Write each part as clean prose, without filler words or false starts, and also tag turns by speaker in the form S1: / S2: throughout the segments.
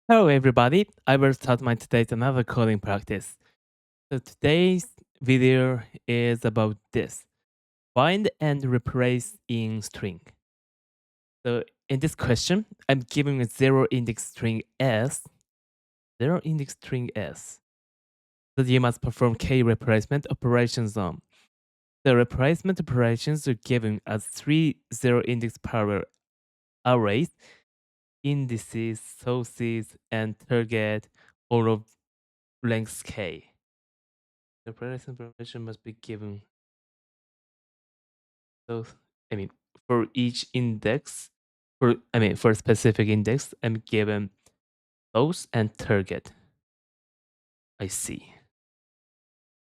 S1: Hello everybody, I will start my today's another coding practice. So today's video is about this. Find and replace in string. So in this question, I'm giving a zero index string s, zero index string s. So you must perform k replacement operations on. The replacement operations are given as three zero index parallel arrays, indices, sources, and target, all of length k. The previous information must be given. So, I mean, for each index, for a specific index, I'm given source and target. I see.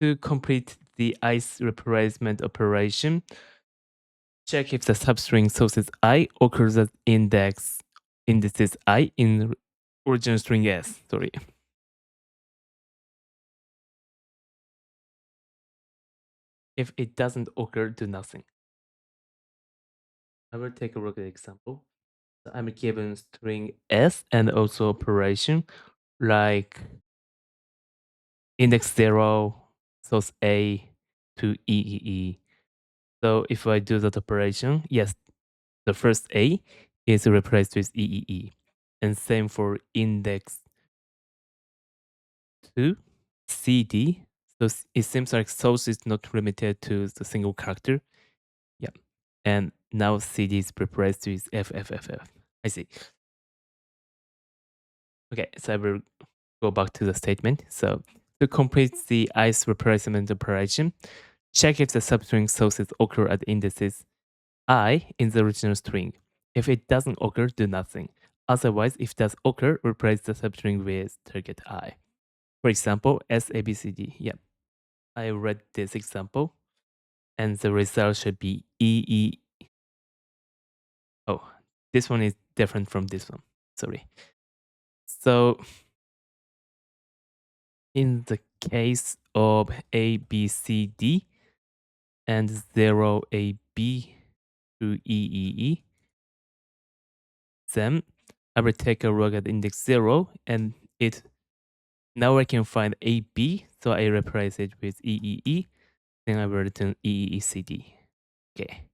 S1: To complete the ice replacement operation, check if the substring sources I occurs as indices I in original string S. Sorry. If it doesn't occur, do nothing. I will take a look at the example. So I'm given string S and also operation like index 0, source A to EEE. So if I do that operation, yes, the first A is replaced with EEE. And same for index 2, CD. So it seems like source is not limited to the single character. Yeah. And now CD is replaced with FFFF. I see. Okay, so I will go back to the statement. So to complete the ice replacement operation, check if the substring sources occur at indices I in the original string. If it doesn't occur, do nothing. Otherwise, if it does occur, replace the substring with target I. For example, SABCD. Yeah, I read this example, and the result should be EE. Oh, this one is different from this one. Sorry. So in the case of ABCD and 0AB to EEE, then I will take a look at index 0 and it now I can find AB, so I replace it with EEE, then I will return EECD. Okay.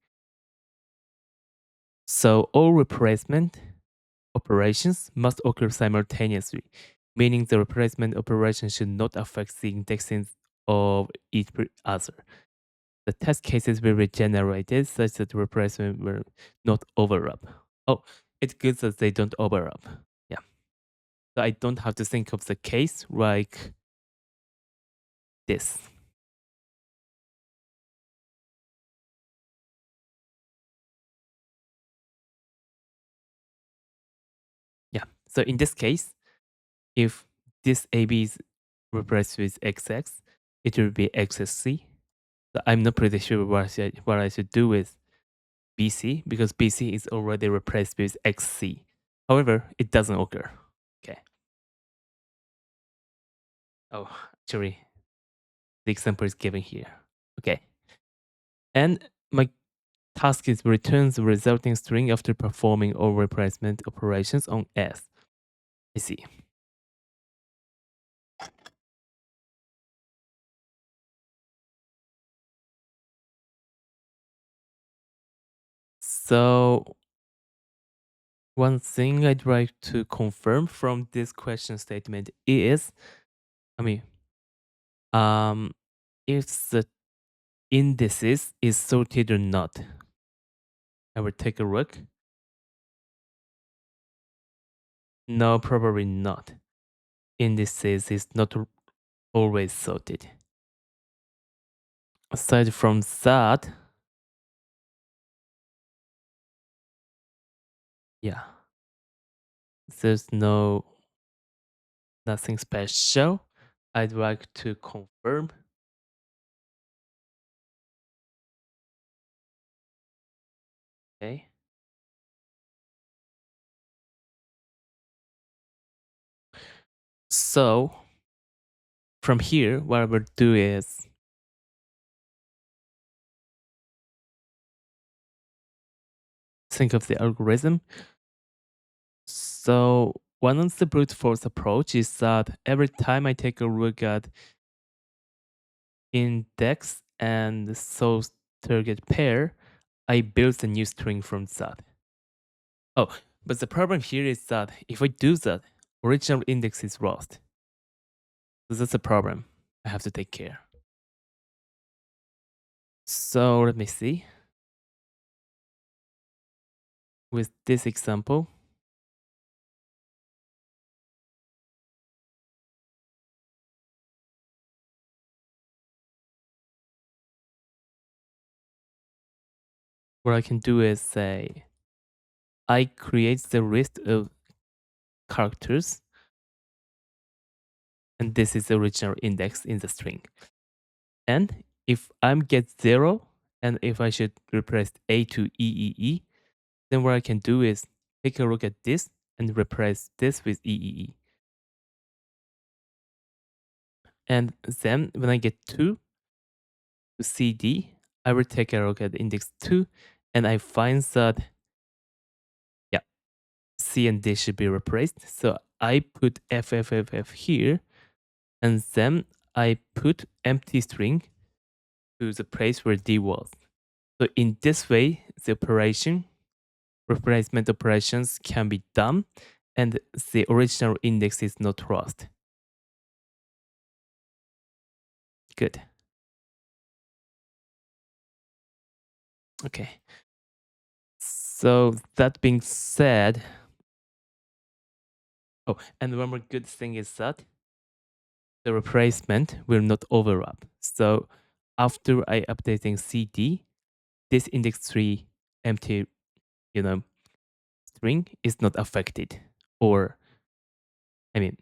S1: So all replacement operations must occur simultaneously, meaning the replacement operation should not affect the indexing of each other. The test cases will be generated such that the replacement will not overlap. Oh, it's good that they don't overlap. Yeah. So I don't have to think of the case like this. Yeah. So in this case, if this AB is replaced with XX, it will be XSC. So I'm not pretty sure what I should do with BC because BC is already replaced with XC. However, it doesn't occur. Okay. Oh, actually, the example is given here. Okay. And my task is return the resulting string after performing all replacement operations on S. I see. So one thing I'd like to confirm from this question statement is, I mean, um, if the indices is sorted or not. I will take a look. No, probably not. Indices is not always sorted. Aside from that, yeah, there's nothing special. I'd like to confirm. Okay. So from here, what I will do is think of the algorithm. So one of the brute force approach is that every time I take a look at index and source target pair, I build a new string from that. Oh, but the problem here is that if I do that, original index is lost. So that's a problem I have to take care. So let me see. With this example, what I can do is say, I create the list of characters, and this is the original index in the string. And if I'm get 0, and if I should replace A to EEE, then what I can do is take a look at this and replace this with EEE. And then when I get 2 to CD, I will take a look at index 2, and I find that, yeah, C and D should be replaced. So I put FFFF here, and then I put empty string to the place where D was. So in this way, the replacement operations can be done, and the original index is not lost. Good. Okay. So that being said, oh, and one more good thing is that the replacement will not overlap. So after I updating CD, this index 3 empty, you know, string is not affected, or I mean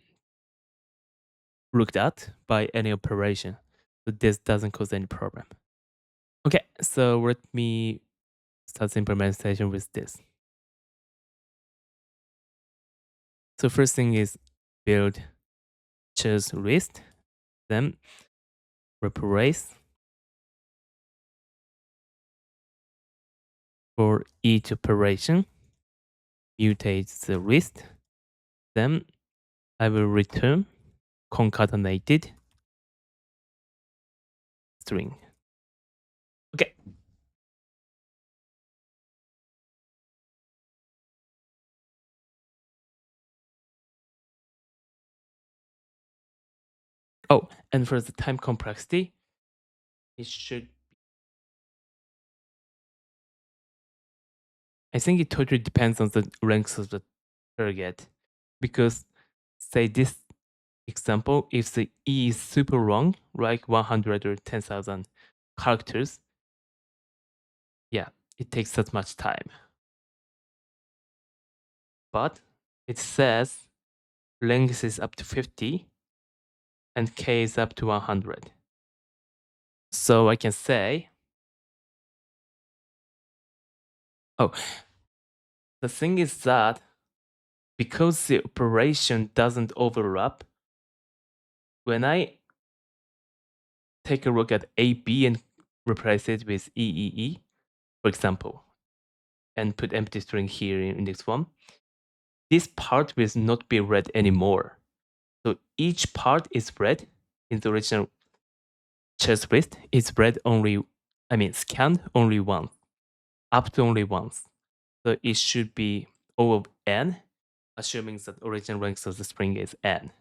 S1: looked at by any operation. So this doesn't cause any problem. Okay, so let me start the implementation with this. So first thing is build choose list, then replace for each operation, mutate the list, then I will return concatenated string. Okay. Oh, and for the time complexity, it should, I think it totally depends on the ranks of the target. Because say this example, if the E is super long, like 100 or 10,000 characters, yeah, it takes that much time. But it says length is up to 50 and K is up to 100. So I can say, oh, the thing is that because the operation doesn't overlap, when I take a look at AB and replace it with EEE, for example, and put empty string here in index 1, this part will not be read anymore. So each part is read in the original chess list. It's read only, I mean, scanned only once, up to only once. So it should be O of n, assuming that original length of the string is n.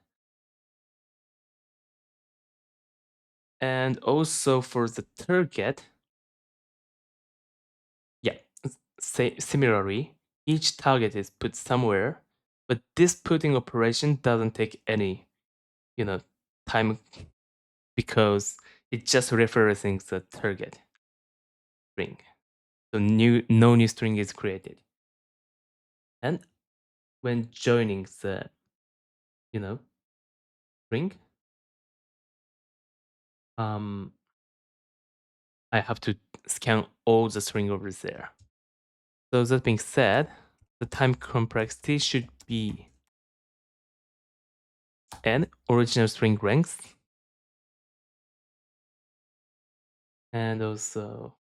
S1: And also for the target, yeah, similarly, each target is put somewhere, but this putting operation doesn't take any, time because it just referencing the target string. So no new string is created. And when joining the, string, I have to scan all the string over there. So that being said, the time complexity should be n original string length, and also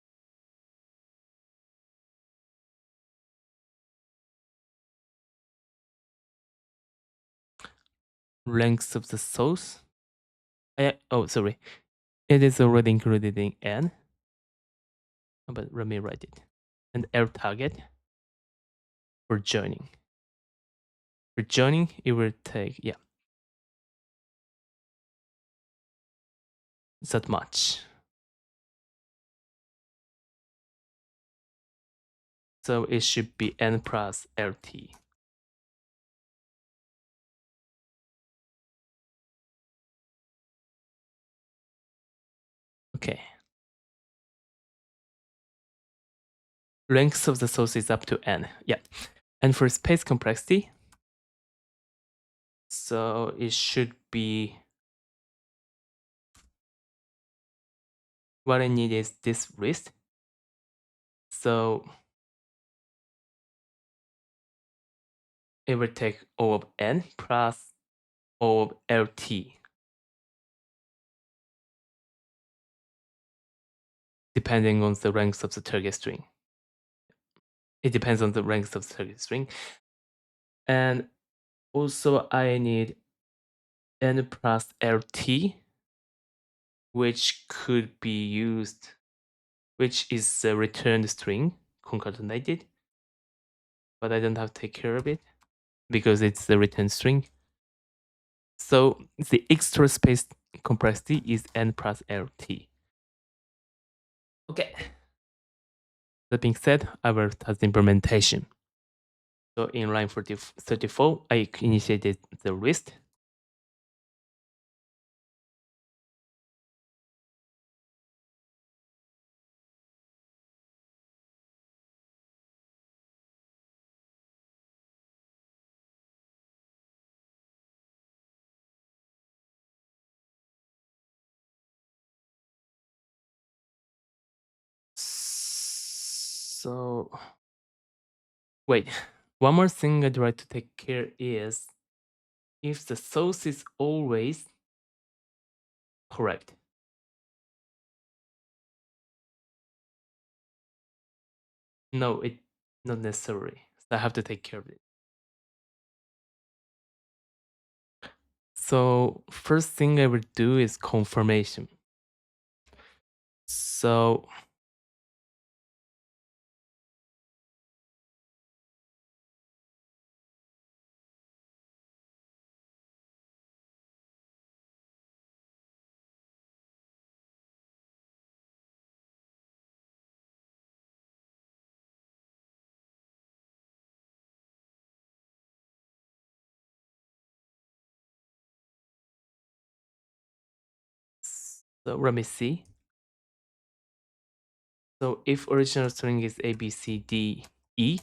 S1: length of the source. Oh, sorry. It is already included in n, but let me write it. And L target for joining. For joining, it will take, yeah, that much. So it should be n plus LT. Okay. Length of the source is up to n. Yeah. And for space complexity, so it should be, what I need is this list. So it will take O of n plus O of LT, depending on the length of the target string. It depends on the length of the target string. And also I need n plus LT, which could be used, which is the returned string concatenated, but I don't have to take care of it because it's the return string. So the extra space complexity is n plus LT. Okay. That being said, I will start the implementation. So in line 34, I initiated the list. So wait, one more thing I'd like to take care is if the source is always correct. No, it not necessarily. So I have to take care of it. So first thing I will do is confirmation. So let me see. So if original string is A, B, C, D, E,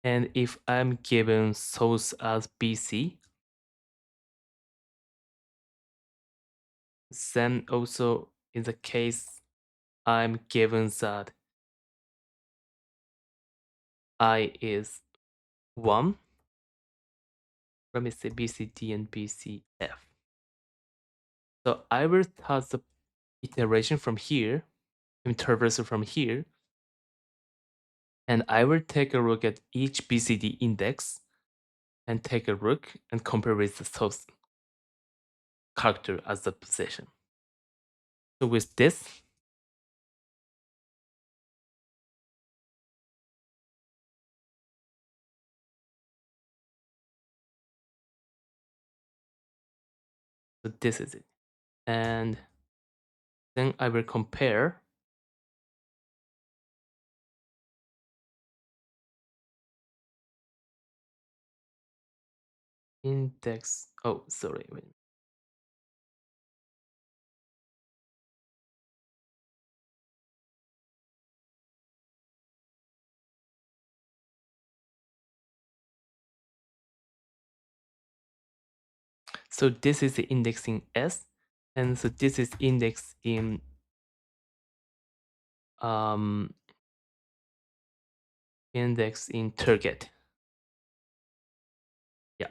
S1: and if I'm given source as BC, then also in the case I'm given that I is 1, let me say BCD and BCF. So I will start the iteration from here, traversal from here, and I will take a look at each BCD index and take a look and compare with the source character as the position. So with this, so this is it. And then I will compare index. Oh, sorry. Wait. So this is the index in S, and so this is index in index in target. Yeah.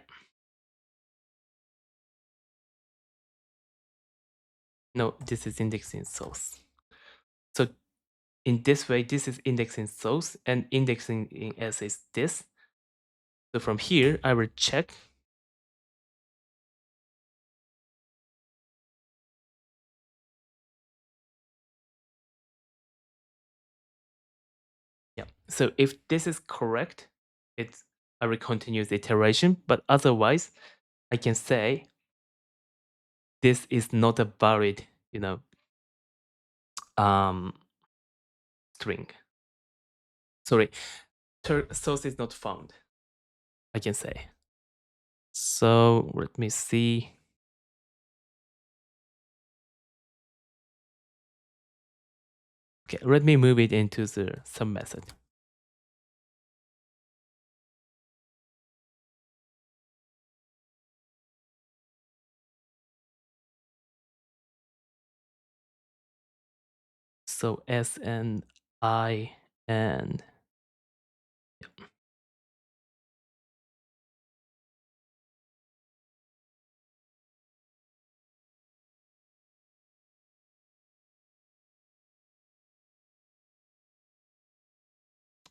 S1: No, this is index in source. So in this way, this is indexing source and indexing in S is this. So from here, I will check So if this is correct, it's a continuous iteration. But otherwise, I can say this is not a valid, um, string. Sorry, source is not found. I can say. So let me see. Okay, let me move it into the sub method. So S and I and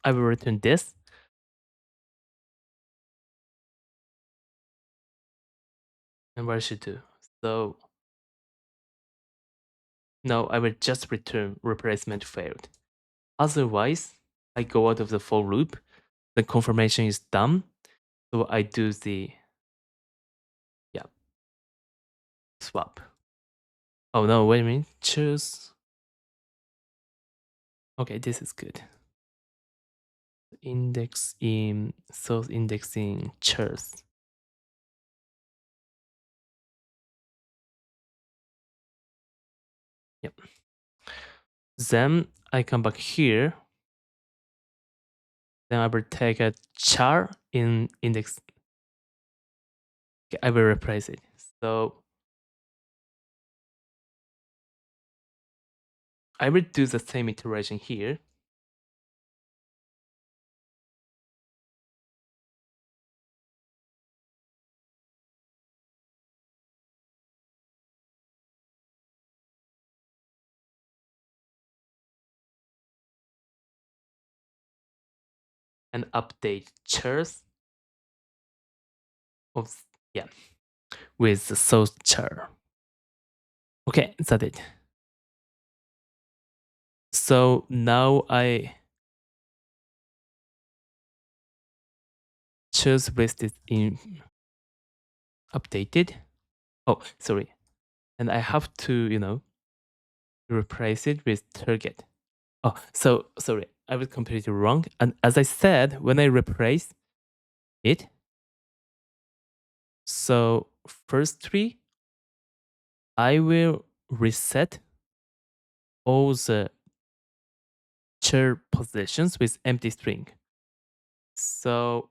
S1: I will return this. And what I should do? So no, I will just return replacement failed. Otherwise, I go out of the for loop. The confirmation is done. So I do the swap. Oh no, wait a minute. Choose. Okay, this is good. Index in source indexing chars. Yep. Then I come back here. Then I will take a char in index. Okay, I will replace it. So I will do the same iteration here. And update chars of with the source char. Okay, that's it. So now I choose list is in updated. Oh, sorry. And I have to, replace it with target. Oh, so sorry, I was completely wrong. And as I said, when I replace it, so firstly, I will reset all the char positions with empty string. So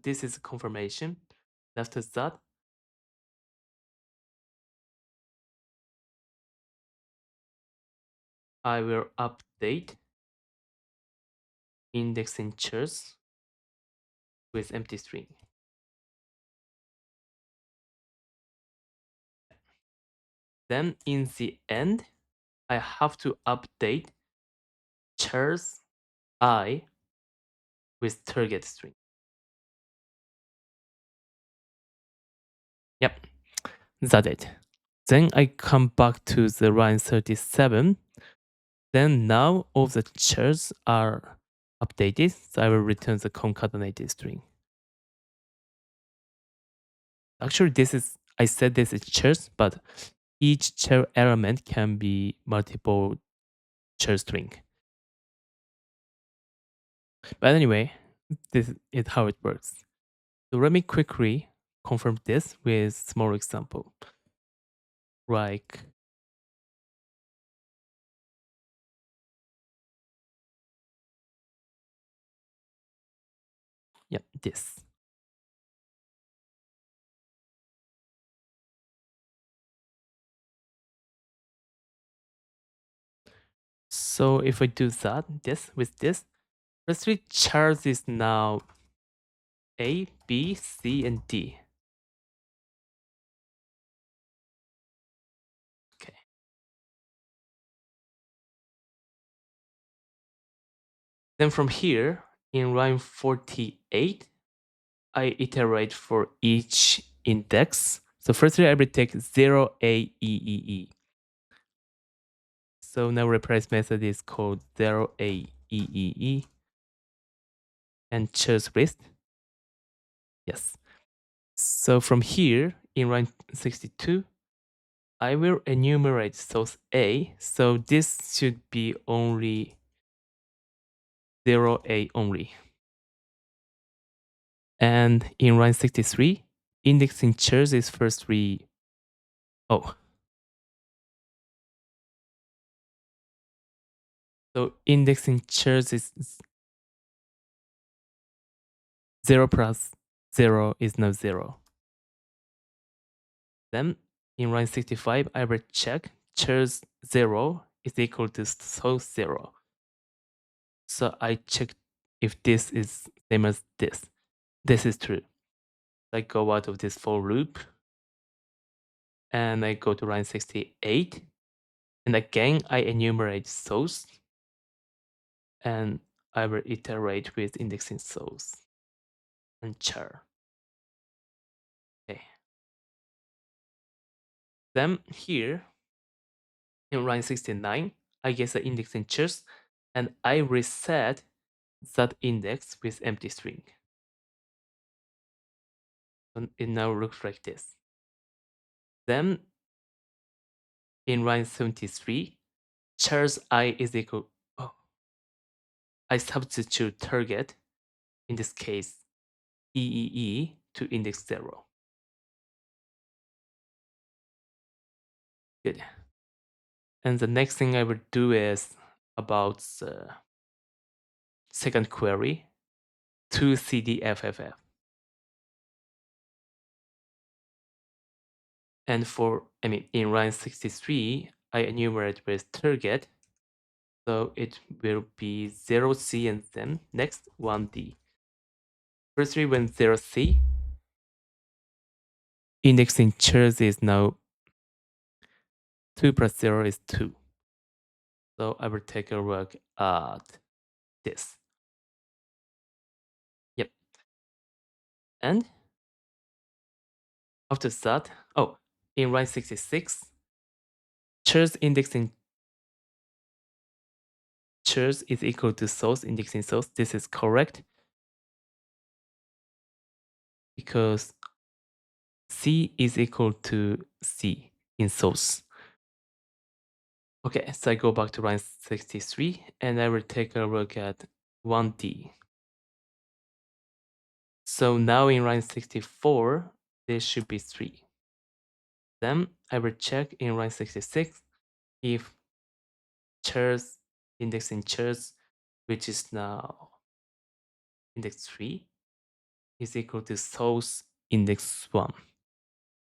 S1: this is confirmation. After that, I will update indexing chars with empty string. Then in the end, I have to update chars I with target string. Yep, that's it. Then I come back to the line 37. Then now all the chars are updated, so I will return the concatenated string. Actually, I said this is chars, but each char element can be multiple char string. But anyway, this is how it works. So let me quickly confirm this with small example. Like this. So if I do that, with this, firstly chars is now A, B, C, and D. Okay. Then from here, in line 48, I iterate for each index. So firstly, I will take 0 A E E E. So now replace method is called 0 A E E E and choose list. Yes. So from here in line 62, I will enumerate source A. So this should be only 0A only. And in line 63, indexing chairs is firstly, oh. So indexing chairs is 0 plus 0 is now 0. Then in line 65, I will check chairs 0 is equal to source 0. So I check if this is same as this. This is true. I go out of this for loop and I go to line 68. And again, I enumerate source and I will iterate with indexing source and char. Okay. Then here in line 69, I get the indexing chars and I reset that index with empty string. And it now looks like this. Then in line 73, chars I is equal, oh, I substitute target, in this case, EEE to index 0. Good. And the next thing I will do is about the second query to CDFFF. And in line 63, I enumerate with target. So it will be 0C and then next 1D. Firstly, when 0C, indexing chairs is now 2 plus 0 is 2. So I will take a look at this. Yep. And after that, in line 66, chairs indexing chairs is equal to source indexing source. This is correct because C is equal to C in source. Okay, so I go back to line 63 and I will take a look at 1D. So now in line 64, there should be 3. Then I will check in line 66 if chairs, indexing chairs, which is now index 3, is equal to source index 1.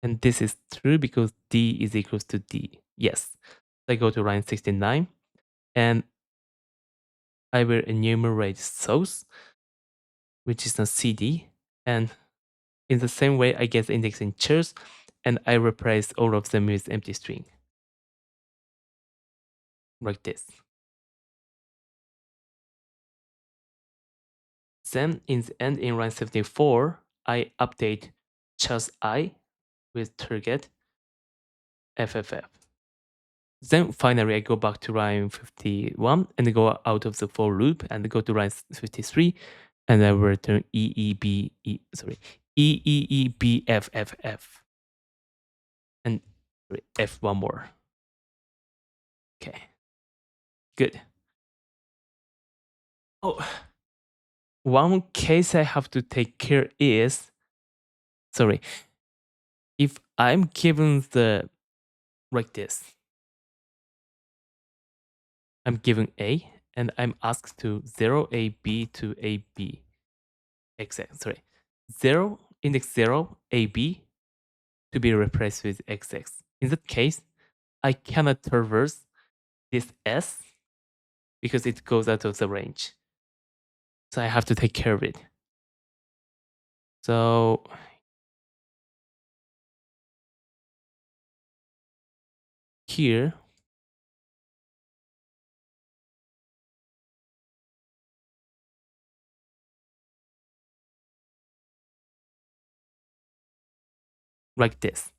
S1: And this is true because D is equals to D. Yes. I go to line 69 and I will enumerate source, which is a CD. And in the same way, I get the indexing chairs and I replace all of them with empty string. Like this. Then in the end, in line 74, I update chars I with target FFF. Then finally, I go back to line 51 and go out of the for loop and go to line 53 and I return EEBFFF and F one more. Okay, good. Oh, one case I have to take care is, if I'm given like this, I'm given A and I'm asked to 0AB to AB. XX, 0, index 0, AB to be replaced with XX. In that case, I cannot traverse this S because it goes out of the range. So I have to take care of it. So here, like this.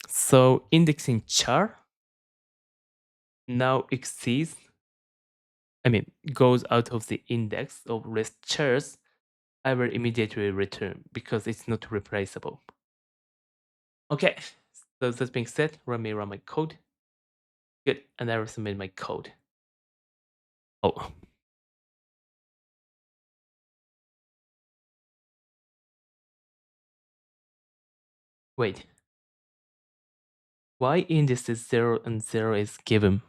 S1: So indexing char now exceeds, goes out of the index of list chars, I will immediately return because it's not replaceable. Okay, so that being said, let me run my code. Good, and I will submit my code. Oh, wait. Why indices 0 and 0 is given?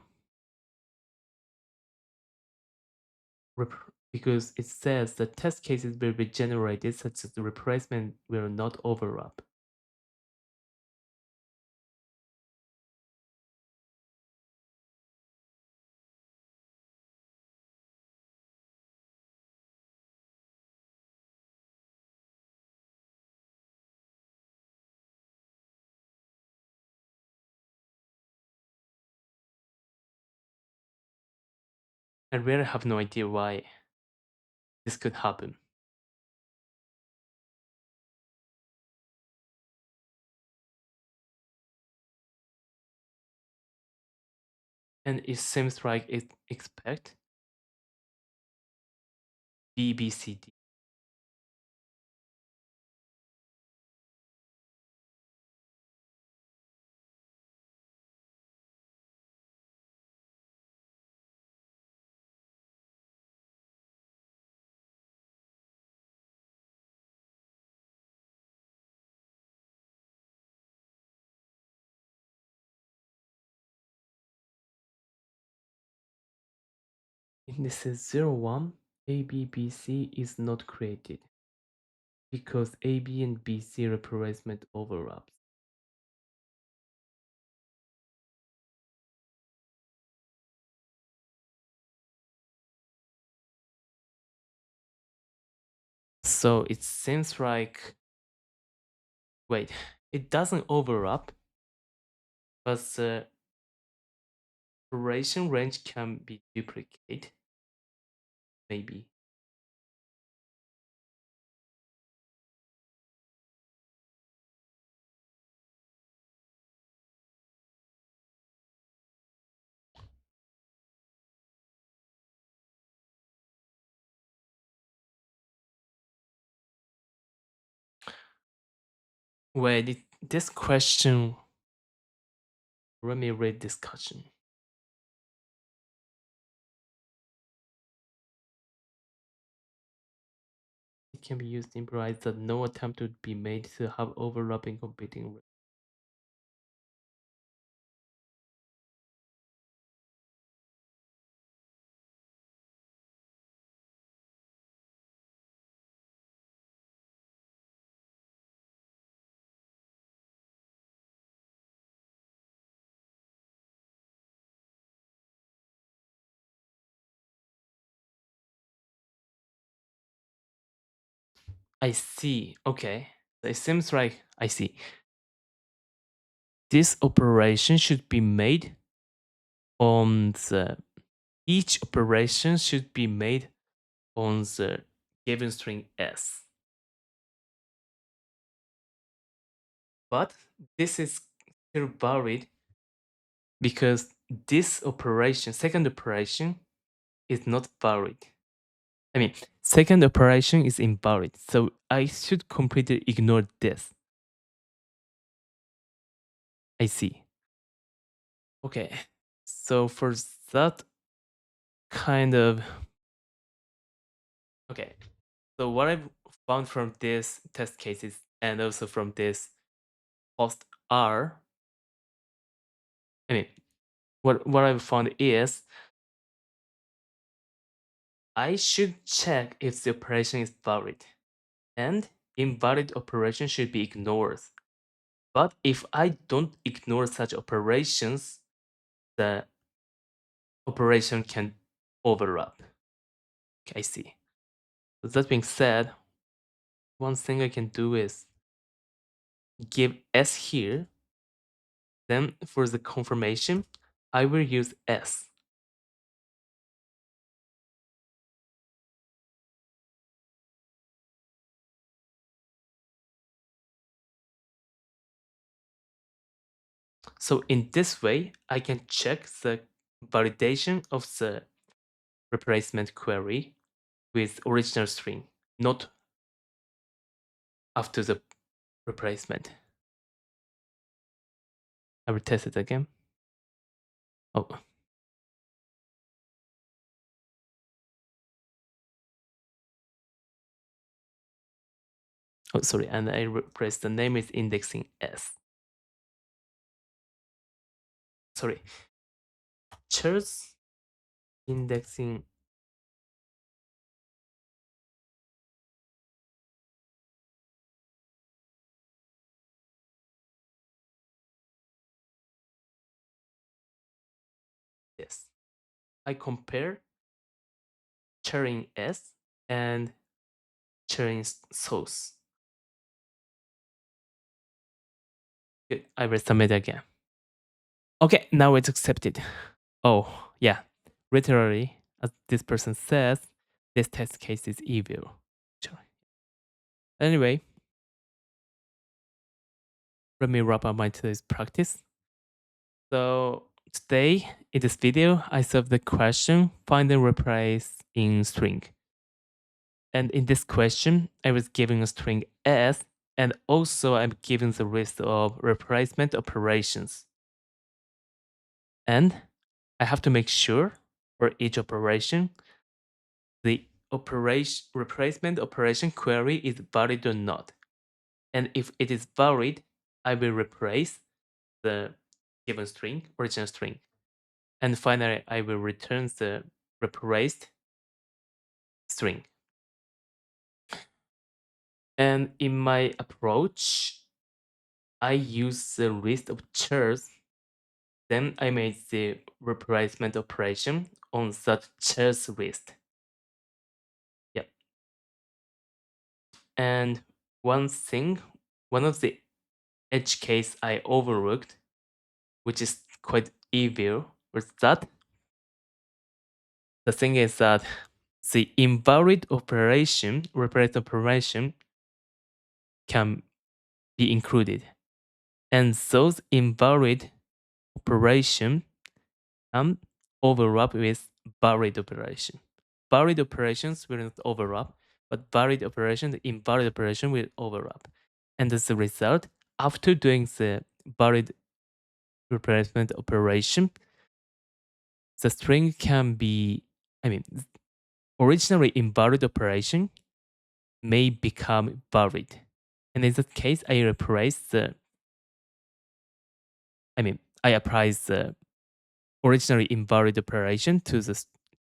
S1: Because it says that test cases will be generated such that the replacement will not overlap. I really have no idea why this could happen. And it seems like it expect B, B, C, D. Indices 0, 1, A, B, B, C is not created because A, B, and B, C replacement overlaps. So it seems like, wait, it doesn't overlap, but the operation range can be duplicated, maybe. Wait, this question, let me read this question. It can be used to imply that no attempt would be made to have overlapping competing. I see. Okay. It seems like I see. This operation should be made on the each operation should be made on the given string s. But this is still valid because this operation, second operation, is not valid. Second operation is invalid, so I should completely ignore this. I see. Okay, so for that kind of, okay, so what I've found from this test cases and also from this post R, I mean, what I've found is I should check if the operation is valid, and invalid operation should be ignored. But if I don't ignore such operations, the operation can overlap. Okay, I see. So that being said, one thing I can do is give S here. Then for the confirmation, I will use S. So in this way, I can check the validation of the replacement query with original string, not after the replacement. I will test it again. Oh, oh, sorry, and I replace the name is indexing s. Sorry, chars indexing. Yes, I compare churning s and churning source. Good. I will submit again. Okay, now it's accepted. Oh, yeah. Literally, as this person says, this test case is evil. Sure. Anyway, let me wrap up my today's practice. So today, in this video, I solved the question, find and replace in string. And in this question, I was given a string s, and also I'm given the list of replacement operations. And I have to make sure for each operation, the replacement operation query is valid or not. And if it is valid, I will replace the given string, original string. And finally, I will return the replaced string. And in my approach, I use the list of chars. Then I made the replacement operation on that chars list. Yeah. And one thing, one of the edge case I overlooked, which is quite evil, was that the thing is that the invalid operation, replacement operation, can be included. And those invalid operation can overlap with valid operation. Valid operations will not overlap, but valid operation, the invalid operation will overlap. And as a result, after doing the valid replacement operation, the string can be, I mean, originally invalid operation may become valid. And in that case, I replace the, I apply the originally invalid operation to the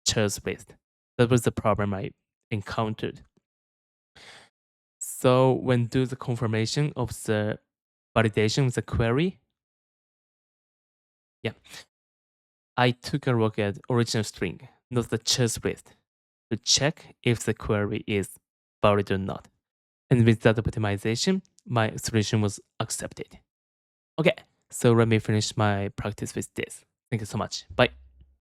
S1: chars list. That was the problem I encountered. So when do the confirmation of the validation of the query, yeah, I took a look at original string, not the chars list, to check if the query is valid or not. And with that optimization, my solution was accepted. Okay, so let me finish my practice with this. Thank you so much. Bye.